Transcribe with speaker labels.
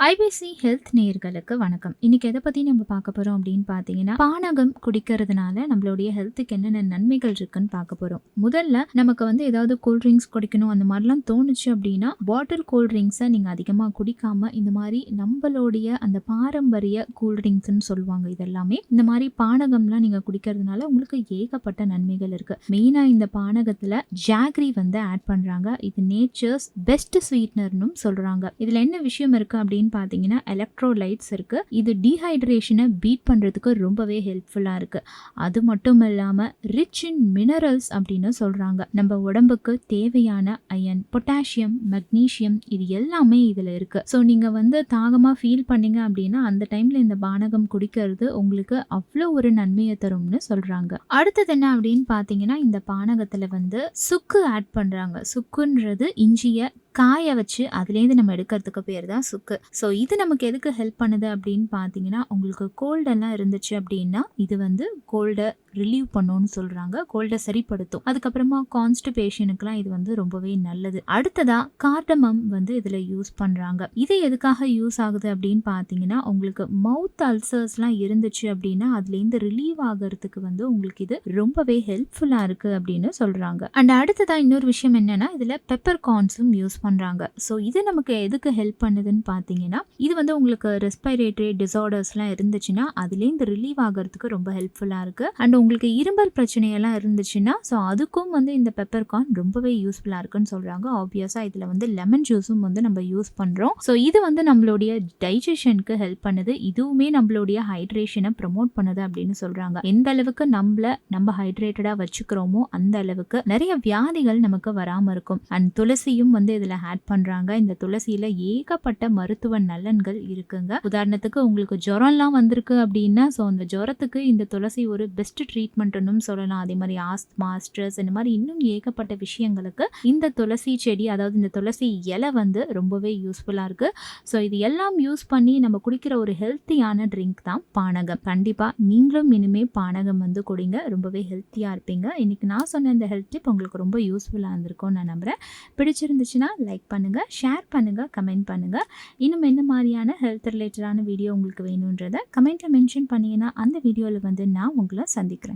Speaker 1: IBC health நேயர்களுக்கு வணக்கம். இன்னைக்கு எதை பத்தி நம்ம பார்க்க போறோம் அப்படின்னு பார்த்தீங்கன்னா, பானகம் குடிக்கிறதுனால நம்மளுடைய ஹெல்த்துக்கு என்னென்ன நன்மைகள் இருக்குன்னு பார்க்க போறோம். முதல்ல நமக்கு ஏதாவது கூல்ட்ரிங்க்ஸ் குடிக்கணும் அந்த மாதிரிலாம் தோணுச்சு அப்படின்னா, பாட்டில் கூல்ட்ரிங்க்ஸை நீங்க அதிகமாக குடிக்காம இந்த மாதிரி நம்மளுடைய அந்த பாரம்பரிய கூல்ட்ரிங்க்ஸ்ன்னு சொல்லுவாங்க. இதெல்லாமே இந்த மாதிரி பானகம்லாம் நீங்க குடிக்கிறதுனால உங்களுக்கு ஏகப்பட்ட நன்மைகள் இருக்கு. மெயினா இந்த பானகத்துல ஜாக்ரி ஆட் பண்றாங்க. இது நேச்சர்ஸ் பெஸ்ட் ஸ்வீட்னர்னு சொல்றாங்க. இதுல என்ன விஷயம் இருக்கு அப்படின்னு பாத்தீங்கன்னா, எலக்ட்ரோலைட்ஸ் இருக்கு. இது டீஹைட்ரேஷனை பீட் பண்றதுக்கு ரொம்பவே ஹெல்ப்ஃபுல்லா இருக்கு. அது மட்டும் இல்லாம ரிச் இன் மினரல்ஸ் அப்படின்னு சொல்றாங்க. நம்ம உடம்புக்கு தேவையான அயன், பொட்டாசியம், மெக்னீசியம் இது எல்லாமே இதுல இருக்கு. ஸோ நீங்க தாகமா ஃபீல் பண்ணீங்க அப்படின்னா அந்த டைம்ல இந்த பானகம் குடிக்கிறது உங்களுக்கு அவ்வளோ ஒரு நன்மையை தரும்னு சொல்றாங்க. அடுத்தது என்ன அப்படின்னு பாத்தீங்கன்னா, இந்த பானகத்துல சுக்கு ஆட் பண்றாங்க. சுக்குன்றது இஞ்சிய காய வச்சு அதுலேருந்து நம்ம எடுக்கிறதுக்கு பேர் தான் சுக்கு. ஸோ இது நமக்கு எதுக்கு ஹெல்ப் பண்ணுது அப்படின்னு பார்த்தீங்கன்னா, உங்களுக்கு கோல்டெல்லாம் இருந்துச்சு அப்படின்னா இது கோல்டை ரிலீவ் பண்ணுன்னு சொல்கிறாங்க. கோல்டை சரிப்படுத்தும். அதுக்கப்புறமா கான்ஸ்டிபேஷனுக்குலாம் இது ரொம்பவே நல்லது. அடுத்ததா கார்டமம் இதில் யூஸ் பண்ணுறாங்க. இது எதுக்காக யூஸ் ஆகுது அப்படின்னு பார்த்தீங்கன்னா, உங்களுக்கு மவுத் அல்சர்ஸ்லாம் இருந்துச்சு அப்படின்னா அதுலேருந்து ரிலீவ் ஆகிறதுக்கு உங்களுக்கு இது ரொம்பவே ஹெல்ப்ஃபுல்லாக இருக்குது அப்படின்னு சொல்கிறாங்க. அண்ட் அடுத்ததா இன்னொரு விஷயம் என்னன்னா, இதில் பெப்பர் கார்ன்ஸும் யூஸ் பண்றாங்க. ஸோ இது நமக்கு எதுக்கு ஹெல்ப் பண்ணுதுன்னு பார்த்தீங்கன்னா, இது உங்களுக்கு ரெஸ்பிரேட்டரி டிசார்டர்ஸ்லாம் இருந்துச்சுன்னா அதுலேருந்து ரிலீவ் ஆகிறதுக்கு ரொம்ப ஹெல்ப்ஃபுல்லாக இருக்கு. அண்ட் உங்களுக்கு இருமல் பிரச்சனையெல்லாம் இருந்துச்சுன்னா ஸோ அதுக்கும் இந்த பெப்பர் கார்ன் ரொம்பவே யூஸ்ஃபுல்லாக இருக்குன்னு சொல்றாங்க. ஆப்வியஸாக இதில் லெமன் ஜூஸும் நம்ம யூஸ் பண்ணுறோம். ஸோ இது நம்மளுடைய டைஜஷனுக்கு ஹெல்ப் பண்ணுது. இதுவுமே நம்மளுடைய ஹைட்ரேஷனை ப்ரமோட் பண்ணுது அப்படின்னு சொல்றாங்க. எந்த அளவுக்கு நம்ம ஹைட்ரேட்டடாக வச்சுக்கிறோமோ அந்த அளவுக்கு நிறைய வியாதிகள் நமக்கு வராமல் இருக்கும். அண்ட் துளசியும் இதில் ஆட் பண்றாங்க. இந்த துளசியில ஏகப்பட்ட மருத்துவ நலன்கள் இருக்குங்க. உதாரணத்துக்கு உங்களுக்கு ஜுரம்லாம் வந்திருக்கு அப்படின்னா ஸோ அந்த ஜுரத்துக்கு இந்த துளசி ஒரு பெஸ்ட் ட்ரீட்மெண்ட்னு சொல்லலாம். அதே மாதிரி ஆஸ்துமா, ஸ்ட்ரெஸ் இந்த மாதிரி இன்னும் ஏகப்பட்ட விஷயங்களுக்கு இந்த துளசி செடி, அதாவது இந்த துளசி இலை ரொம்பவே யூஸ்ஃபுல்லா இருக்கு. ஸோ இது எல்லாம் யூஸ் பண்ணி நம்ம குடிக்கிற ஒரு ஹெல்த்தியான ட்ரிங்க் தான் பானகம். கண்டிப்பா நீங்களும் இனிமே பானகம் குடிங்க. ரொம்பவே ஹெல்த்தியா இருப்பீங்க. இன்னைக்கு நான் சொன்ன இந்த ஹெல்த் டிப் உங்களுக்கு ரொம்ப யூஸ்ஃபுல்லா இருந்திருக்கும்னு நான் நம்புறேன். பிடிச்சிருந்துச்சுன்னா லைக் பண்ணுங்க, ஷேர் பண்ணுங்க, கமெண்ட் பண்ணுங்க. இன்னும் என்ன மாதிரியான ஹெல்த் ரிலேட்டடான வீடியோ உங்களுக்கு வேணுன்றதை கமெண்ட்ல மென்ஷன் பண்ணீங்கன்னா அந்த வீடியோவில் நான் உங்களை சந்திக்கிறேன்.